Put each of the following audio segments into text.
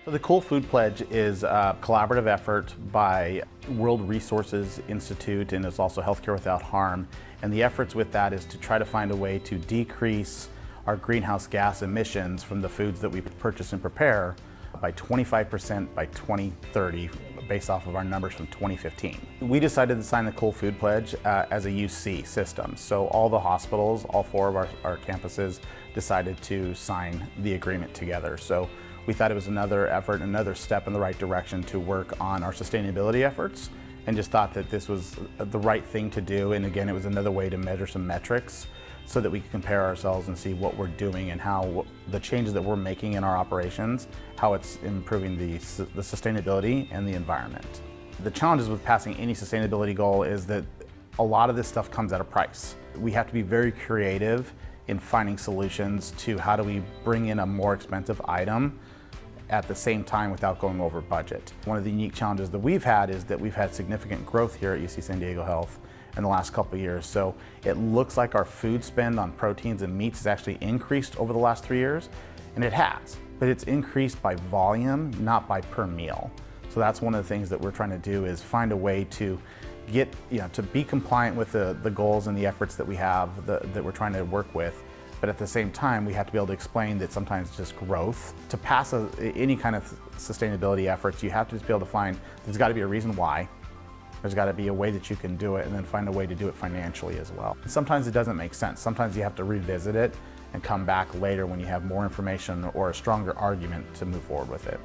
So the Cool Food Pledge is a collaborative effort by World Resources Institute, and it's also Healthcare Without Harm. And the efforts with that is to try to find a way to decrease our greenhouse gas emissions from the foods that we purchase and prepare by 25% by 2030, based off of our numbers from 2015. We decided to sign the Cool Food Pledge as a UC system. So all the hospitals, all four of our campuses decided to sign the agreement together. So we thought it was another effort, another step in the right direction to work on our sustainability efforts, and just thought that this was the right thing to do. And again, it was another way to measure some metrics so that we can compare ourselves and see what we're doing and how the changes that we're making in our operations, how it's improving the sustainability and the environment. The challenges with passing any sustainability goal is that a lot of this stuff comes at a price. We have to be very creative in finding solutions to how do we bring in a more expensive item at the same time without going over budget. One of the unique challenges that we've had is that we've had significant growth here at UC San Diego Health in the last couple of years. So it looks like our food spend on proteins and meats has actually increased over the last 3 years, and it has, but it's increased by volume, not by per meal. So that's one of the things that we're trying to do, is find a way to get, to be compliant with the goals and the efforts that we have, that we're trying to work with. But at the same time, we have to be able to explain that sometimes it's just growth. To pass any kind of sustainability efforts, you have to just be able to find, there's got to be a reason why. There's got to be a way that you can do it, and then find a way to do it financially as well. Sometimes it doesn't make sense. Sometimes you have to revisit it and come back later when you have more information or a stronger argument to move forward with it.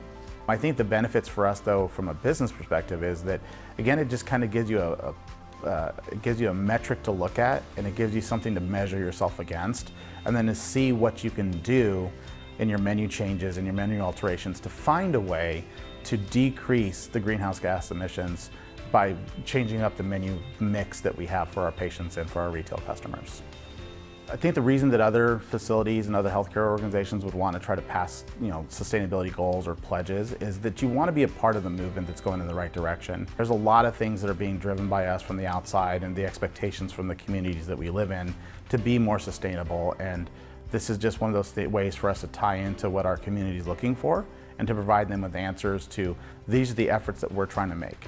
I think the benefits for us, though, from a business perspective, is that, again, it just kind of gives you a metric to look at, and it gives you something to measure yourself against, and then to see what you can do in your menu changes and your menu alterations to find a way to decrease the greenhouse gas emissions by changing up the menu mix that we have for our patients and for our retail customers. I think the reason that other facilities and other healthcare organizations would want to try to pass, sustainability goals or pledges is that you want to be a part of the movement that's going in the right direction. There's a lot of things that are being driven by us from the outside and the expectations from the communities that we live in to be more sustainable, and this is just one of those ways for us to tie into what our community is looking for and to provide them with answers to, these are the efforts that we're trying to make.